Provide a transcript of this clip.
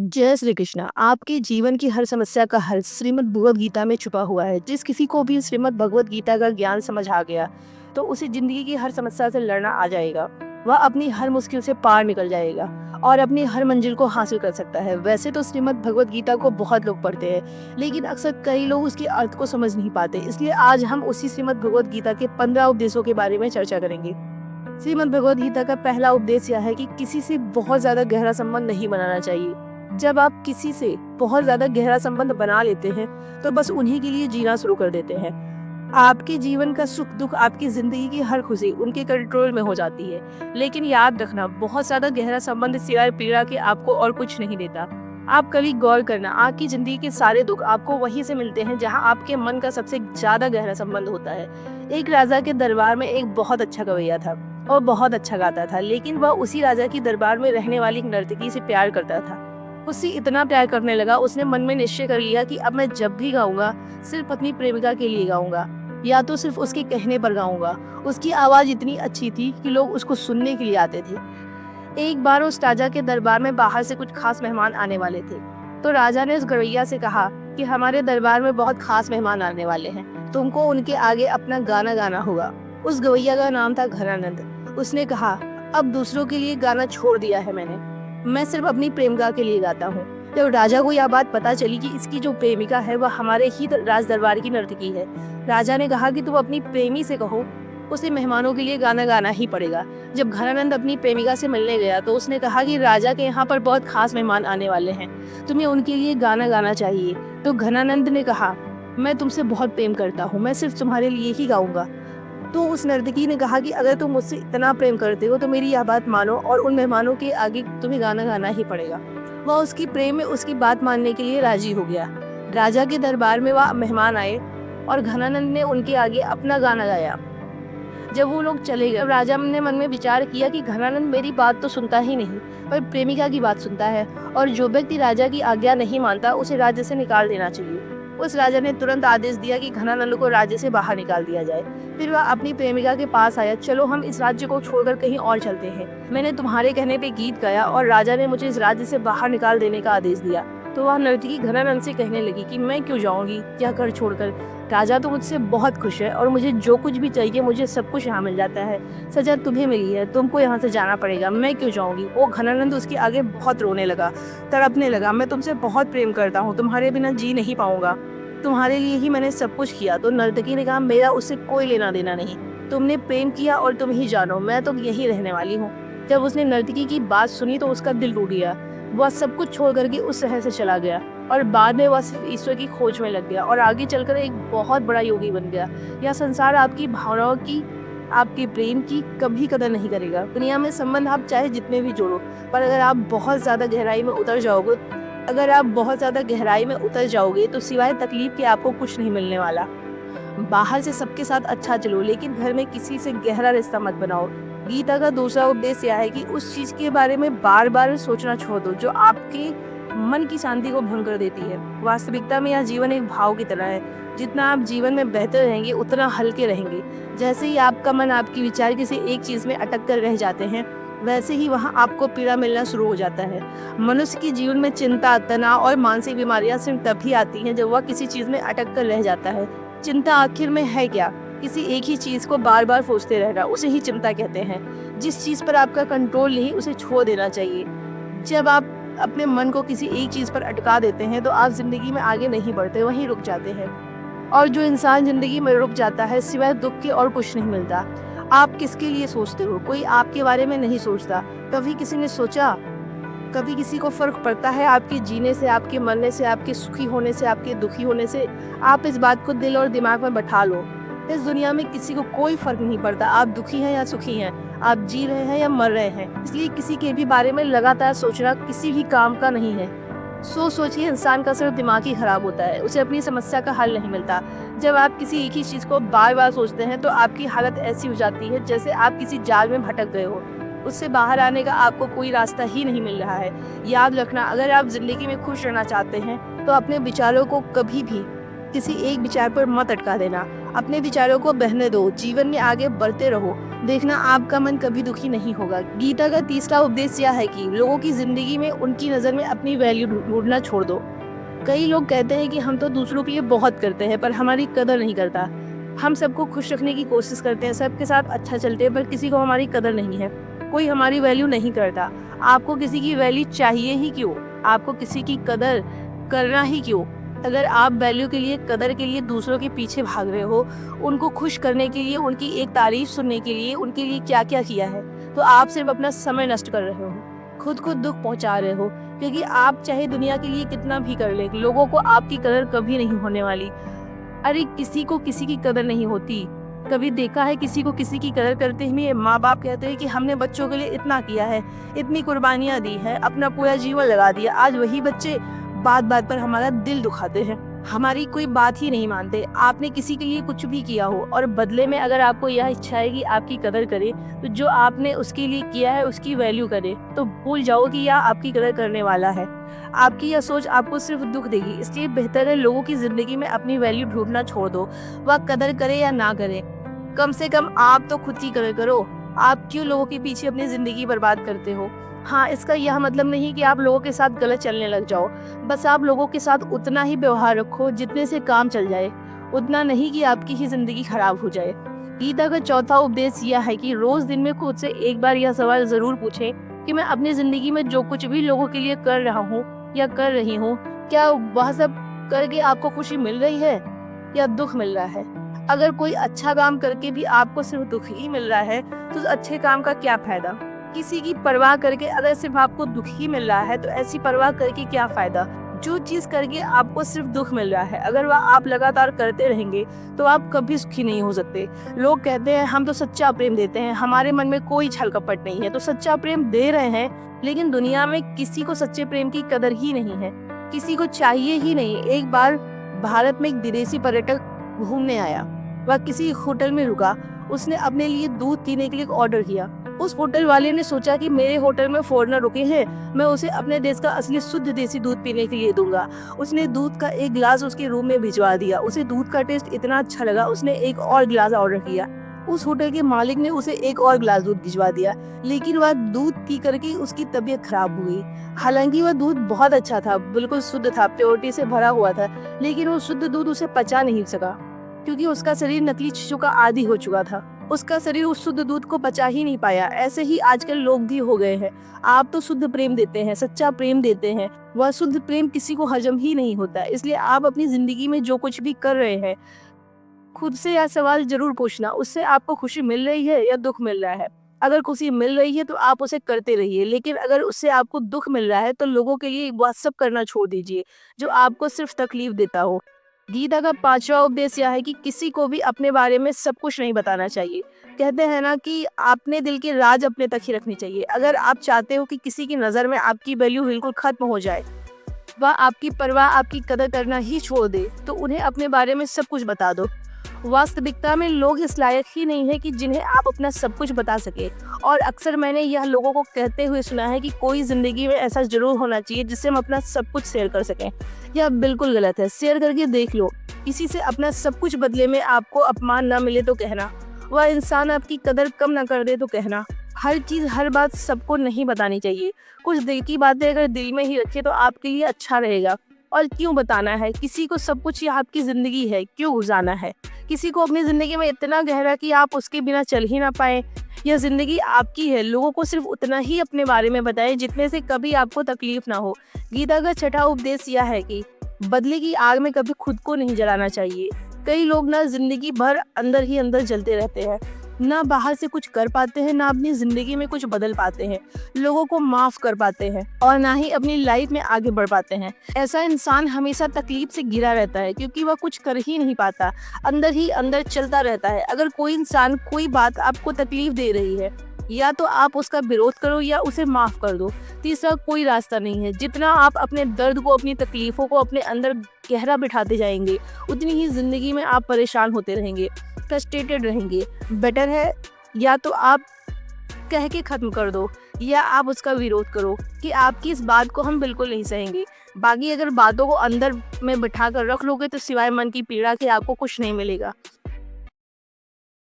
जय श्री कृष्णा। आपके जीवन की हर समस्या का हल श्रीमद् भगवद गीता में छुपा हुआ है। जिस किसी को भी श्रीमद् भगवद गीता का ज्ञान समझ आ गया तो उसे जिंदगी की हर समस्या से लड़ना आ जाएगा। वह अपनी हर मुश्किल से पार निकल जाएगा और अपनी हर मंजिल को हासिल कर सकता है। वैसे तो श्रीमद् भगवद गीता को बहुत लोग पढ़ते हैं, लेकिन अक्सर कई लोग उसके अर्थ को समझ नहीं पाते। इसलिए आज हम उसी श्रीमद् भगवद गीता के 15 उपदेशों के बारे में चर्चा करेंगे। श्रीमद् भगवद गीता का पहला उपदेश यह है कि किसी से बहुत ज्यादा गहरा संबंध नहीं बनाना चाहिए। जब आप किसी से बहुत ज्यादा गहरा संबंध बना लेते हैं तो बस उन्हीं के लिए जीना शुरू कर देते हैं। आपके जीवन का सुख दुख, आपकी जिंदगी की हर खुशी उनके कंट्रोल में हो जाती है। लेकिन याद रखना, बहुत ज्यादा गहरा संबंध सिवाय पीड़ा के आपको और कुछ नहीं देता। आप कभी गौर करना, आपकी जिंदगी के सारे दुख आपको वहीं से मिलते हैं जहां आपके मन का सबसे ज्यादा गहरा संबंध होता है। एक राजा के दरबार में एक बहुत अच्छा गवैया था और बहुत अच्छा गाता था, लेकिन वह उसी राजा की दरबार में रहने वाली एक नर्तकी से प्यार करता था। उससे इतना प्यार करने लगा, उसने मन में निश्चय कर लिया कि अब मैं जब भी गाऊंगा सिर्फ अपनी प्रेमिका के लिए गाऊंगा, या तो सिर्फ उसके कहने पर गाऊंगा। उसकी आवाज इतनी अच्छी थी कि लोग उसको सुनने के लिए आते थे। एक बार उस राजा के दरबार में बाहर से कुछ खास मेहमान आने वाले थे, तो राजा ने उस गवैया से कहा कि हमारे दरबार में बहुत खास मेहमान आने वाले हैं, तुमको उनके आगे अपना गाना गाना होगा। उस गवैया का नाम था घनानंद। उसने कहा, अब दूसरों के लिए गाना छोड़ दिया है मैंने, मैं सिर्फ अपनी प्रेमिका के लिए गाता हूँ। जब राजा को यह बात पता चली कि इसकी जो प्रेमिका है वह हमारे ही राज दरबार की नर्तकी है, राजा ने कहा कि तुम अपनी प्रेमी से कहो उसे मेहमानों के लिए गाना गाना ही पड़ेगा। जब घनानंद अपनी प्रेमिका से मिलने गया तो उसने कहा कि राजा के यहाँ पर बहुत खास मेहमान आने वाले हैं, तुम्हें उनके लिए गाना गाना चाहिए। तो घनानंद ने कहा, मैं तुमसे बहुत प्रेम करता हूँ, मैं सिर्फ तुम्हारे लिए ही गाऊंगा। तो उस नर्तकी ने कहा कि अगर तुम मुझसे इतना प्रेम करते हो तो मेरी यह बात मानो और उन मेहमानों के आगे तुम्हें गाना गाना ही पड़ेगा। वह उसकी प्रेम में उसकी बात मानने के लिए राजी हो गया। राजा के दरबार में वह मेहमान आए और घनानंद ने उनके आगे अपना गाना गाया। जब वो लोग चले गए, राजा ने मन में विचार किया कि घनानंद मेरी बात तो सुनता ही नहीं, पर प्रेमिका की बात सुनता है, और जो व्यक्ति राजा की आज्ञा नहीं मानता उसे राज्य से निकाल देना चाहिए। उस राजा ने तुरंत आदेश दिया कि घनानंद को राज्य से बाहर निकाल दिया जाए। फिर वह अपनी प्रेमिका के पास आया, चलो हम इस राज्य को छोड़कर कहीं और चलते हैं, मैंने तुम्हारे कहने पे गीत गाया और राजा ने मुझे इस राज्य से बाहर निकाल देने का आदेश दिया। तो वह नर्तकी घनानंद से कहने लगी कि मैं क्यों जाऊंगी यह घर छोड़कर, राजा तो मुझसे बहुत खुश है और मुझे जो कुछ भी चाहिए मुझे सब कुछ यहाँ मिल जाता है, सजा तुम्हें मिली है, तुमको यहाँ से जाना पड़ेगा, मैं क्यों जाऊंगी। वो घनानंद उसके आगे बहुत रोने लगा, तड़पने लगा, मैं तुमसे बहुत प्रेम करता हूँ, तुम्हारे बिना जी नहीं पाऊंगा, तुम्हारे लिए ही मैंने सब कुछ किया। तो नर्तकी ने कहा, मेरा उससे कोई लेना देना नहीं, तुमने प्रेम किया और तुम ही जानो, मैं तो यही रहने वाली हूँ। जब उसने नर्तकी की बात सुनी तो उसका दिल टूट गया। वह सब कुछ छोड़ करके उस शहर से चला गया और बाद में वह सिर्फ ईश्वर की खोज में लग गया और आगे चलकर एक बहुत बड़ा योगी बन गया। यह संसार आपकी भावनाओं की, आपके प्रेम की कभी कदर नहीं करेगा। दुनिया में संबंध आप चाहे जितने भी जोड़ो, पर अगर आप बहुत ज्यादा गहराई में उतर जाओगे, तो सिवाय तकलीफ के आपको कुछ नहीं मिलने वाला। बाहर से सबके साथ अच्छा चलो, लेकिन घर में किसी से गहरा रिश्ता मत बनाओ। गीता का दूसरा उपदेश यह है कि उस चीज के बारे में बार बार सोचना छोड़ दो जो आपके मन की शांति को भंग कर देती है। वास्तविकता में यह जीवन एक भाव की तरह है, जितना आप जीवन में बेहतर रहेंगे उतना हल्के रहेंगे। जैसे ही आपका मन, आपकी विचार किसी एक चीज में अटक कर रह जाते हैं, वैसे ही वहाँ आपको पीड़ा मिलना शुरू हो जाता है। मनुष्य के जीवन में चिंता, तनाव और मानसिक बीमारियां सिर्फ तभी आती हैं जब वह किसी चीज में अटक कर रह जाता है। चिंता आखिर में है क्या? किसी एक ही चीज को बार बार सोचते रहना, उसे ही चिंता कहते हैं। जिस चीज पर आपका कंट्रोल नहीं, उसे छोड़ देना चाहिए। जब आप अपने मन को किसी एक चीज पर अटका देते हैं तो आप जिंदगी में आगे नहीं बढ़ते, वहीं रुक जाते हैं। और जो इंसान जिंदगी में रुक जाता है, सिवाय दुख के और कुछ नहीं मिलता। आप किसके लिए सोचते हो? कोई आपके बारे में नहीं सोचता। कभी किसी ने सोचा? कभी किसी को फर्क पड़ता है आपके जीने से, आपके मरने से, आपके सुखी होने से, आपके दुखी होने से? आप इस बात को दिल और दिमाग में बैठा लो, इस दुनिया में किसी को कोई फर्क नहीं पड़ता। आप दुखी हैं या सुखी हैं, आप जी रहे हैं या मर रहे हैं। इसलिए किसी के भी बारे में लगातार सोचना किसी भी काम का नहीं है। सोचिए, इंसान का सिर्फ दिमाग ही खराब होता है, उसे अपनी समस्या का हल नहीं मिलता। जब आप किसी एक ही चीज को बार बार सोचते हैं तो आपकी हालत ऐसी हो जाती है जैसे आप किसी जाल में भटक गए हो, उससे बाहर आने का आपको कोई रास्ता ही नहीं मिल रहा है। याद रखना, अगर आप जिंदगी में खुश रहना चाहते हैं तो अपने विचारों को कभी भी किसी एक विचार पर मत अटका देना। अपने विचारों को बहने दो, जीवन में आगे बढ़ते रहो, देखना आपका मन कभी दुखी नहीं होगा। गीता का तीसरा उपदेश यह है कि लोगों की जिंदगी में उनकी नज़र में अपनी वैल्यू ढूंढना छोड़ दो। कई लोग कहते हैं कि हम तो दूसरों के लिए बहुत करते हैं पर हमारी कदर नहीं करता। हम सबको खुश रखने की कोशिश करते हैं, सबके साथ अच्छा चलते हैं, पर किसी को हमारी कदर नहीं है, कोई हमारी वैल्यू नहीं करता। आपको किसी की वैल्यू चाहिए ही क्यों? आपको किसी की कदर करना ही क्यों? अगर आप वैल्यू के लिए, कदर के लिए दूसरों के पीछे भाग रहे हो, उनको खुश करने के लिए, उनकी एक तारीफ सुनने के लिए, उनके लिए क्या क्या किया है, तो आप सिर्फ अपना समय नष्ट कर रहे हो, खुद को दुख पहुंचा रहे हो। क्योंकि आप चाहे दुनिया के लिए कितना भी कर ले, लोगों को आपकी कदर कभी नहीं होने वाली। अरे किसी को किसी की कदर नहीं होती। कभी देखा है किसी को किसी की कदर करते हुए? माँ बाप कहते हैं कि हमने बच्चों के लिए इतना किया है, इतनी कुर्बानियाँ दी है, अपना पूरा जीवन लगा दिया। आज वही बच्चे बात बात पर हमारा दिल दुखाते हैं, हमारी कोई बात ही नहीं मानते। आपने किसी के लिए कुछ भी किया हो और बदले में अगर आपको यह इच्छा है कि आपकी कदर करे, तो जो आपने उसके लिए किया है उसकी वैल्यू करे, तो भूल जाओ कि यह आपकी कदर करने वाला है। आपकी यह सोच आपको सिर्फ दुख देगी। इसलिए बेहतर है लोगों की जिंदगी में अपनी वैल्यू ढूंढना छोड़ दो। वह कदर करे या ना करे, कम से कम आप तो खुद की कदर करो। आप क्यों लोगों के पीछे अपनी जिंदगी बर्बाद करते हो? हाँ, इसका यह मतलब नहीं कि आप लोगों के साथ गलत चलने लग जाओ। बस आप लोगों के साथ उतना ही व्यवहार रखो जितने से काम चल जाए, उतना नहीं कि आपकी ही जिंदगी खराब हो जाए। गीता का चौथा उपदेश यह है कि रोज दिन में खुद से एक बार यह सवाल जरूर पूछें कि मैं अपनी जिंदगी में जो कुछ भी लोगों के लिए कर रहा हूँ या कर रही हूँ, क्या वह सब करके आपको खुशी मिल रही है या दुख मिल रहा है? अगर कोई अच्छा काम करके भी आपको सिर्फ दुख ही मिल रहा है, तो उस अच्छे काम का क्या फायदा? किसी की परवाह करके अगर सिर्फ आपको दुख ही मिल रहा है, तो ऐसी परवाह करके क्या फायदा? जो चीज करके आपको सिर्फ दुख मिल रहा है, अगर वह आप लगातार करते रहेंगे, तो आप कभी सुखी नहीं हो सकते। लोग कहते हैं हम तो सच्चा प्रेम देते हैं, हमारे मन में कोई छल कपट नहीं है। तो सच्चा प्रेम दे रहे हैं, लेकिन दुनिया में किसी को सच्चे प्रेम की कदर ही नहीं है, किसी को चाहिए ही नहीं। एक बार भारत में एक विदेशी पर्यटक घूमने आया, वह किसी होटल में रुका, उसने अपने लिए दूध पीने के लिए ऑर्डर किया। उस होटल वाले ने सोचा कि मेरे होटल में फॉरेनर रुके हैं, मैं उसे अपने देश का असली शुद्ध देसी दूध पीने के लिए दूंगा। उसने दूध का एक गिलास उसके रूम में भिजवा दिया। उसे दूध का टेस्ट इतना अच्छा लगा, उसने एक और गिलास ऑर्डर किया। उस होटल के मालिक ने उसे एक और गिलास दूध भिजवा दिया, लेकिन वह दूध पी करके उसकी तबीयत खराब हो गई। हालांकि वह दूध बहुत अच्छा था, बिल्कुल शुद्ध था, प्योरिटी से भरा हुआ था, लेकिन वो शुद्ध दूध उसे पचा नहीं सका, क्योंकि उसका शरीर नकली चीजों का आदी हो चुका था। उसका शरीर उस शुद्ध दूध को पचा ही नहीं पाया। ऐसे ही आजकल लोग भी हो गए हैं। आप तो शुद्ध प्रेम देते हैं, सच्चा प्रेम देते हैं, वह शुद्ध प्रेम किसी को हजम ही नहीं होता। इसलिए आप अपनी जिंदगी में जो कुछ भी कर रहे हैं, खुद से यह सवाल जरूर पूछना, उससे आपको खुशी मिल रही है या दुख मिल रहा है। अगर खुशी मिल रही है तो आप उसे करते रहिए, लेकिन अगर उससे आपको दुख मिल रहा है तो लोगों के लिए वह सब करना छोड़ दीजिए जो आपको सिर्फ तकलीफ देता हो। गीता का पांचवा उपदेश यह है कि किसी को भी अपने बारे में सब कुछ नहीं बताना चाहिए। कहते हैं ना कि अपने दिल के राज अपने तक ही रखनी चाहिए। अगर आप चाहते हो कि किसी की नज़र में आपकी वैल्यू बिल्कुल खत्म हो जाए, वह आपकी परवाह, आपकी कदर करना ही छोड़ दे, तो उन्हें अपने बारे में सब कुछ बता दो। वास्तविकता में लोग इस लायक ही नहीं है कि जिन्हें आप अपना सब कुछ बता सके। और अक्सर मैंने यह लोगों को कहते हुए सुना है कि कोई जिंदगी में ऐसा जरूर होना चाहिए जिससे हम अपना सब कुछ शेयर कर सकें। यह बिल्कुल गलत है। शेयर करके देख लो। किसी से अपना सब कुछ बदले में आपको अपमान न मिले तो कहना, वह इंसान आपकी कदर कम न कर दे तो कहना। हर चीज, हर बात सबको नहीं बतानी चाहिए। कुछ दिल की बातें अगर दिल में ही रखे तो आपके लिए अच्छा रहेगा। और क्यों बताना है किसी को सब कुछ? ये आपकी जिंदगी है, क्यों गुजारना है किसी को अपनी जिंदगी में इतना गहरा कि आप उसके बिना चल ही ना पाए? यह जिंदगी आपकी है। लोगों को सिर्फ उतना ही अपने बारे में बताएं जितने से कभी आपको तकलीफ ना हो। गीता का छठा उपदेश यह है कि बदले की आग में कभी खुद को नहीं जलाना चाहिए। कई लोग ना जिंदगी भर अंदर ही अंदर जलते रहते हैं, ना बाहर से कुछ कर पाते हैं, ना अपनी जिंदगी में कुछ बदल पाते हैं, लोगों को माफ कर पाते हैं, और ना ही अपनी लाइफ में आगे बढ़ पाते हैं। ऐसा इंसान हमेशा तकलीफ से घिरा रहता है, क्योंकि वह कुछ कर ही नहीं पाता, अंदर ही अंदर चलता रहता है। अगर कोई इंसान, कोई बात आपको तकलीफ दे रही है, या तो आप उसका विरोध करो या उसे माफ कर दो। तीसरा कोई रास्ता नहीं है। जितना आप अपने दर्द को, अपनी तकलीफों को अपने अंदर गहरा बिठाते जाएंगे, उतनी ही जिंदगी में आप परेशान होते रहेंगे, फ्रस्ट्रेटेड रहेंगे। बेटर है या तो आप कह के खत्म कर दो, या आप उसका विरोध करो कि आपकी इस बात को हम बिल्कुल नहीं सहेंगे। बाकी अगर बातों को अंदर में बिठा कर रख लोगे तो सिवाय मन की पीड़ा के आपको कुछ नहीं मिलेगा।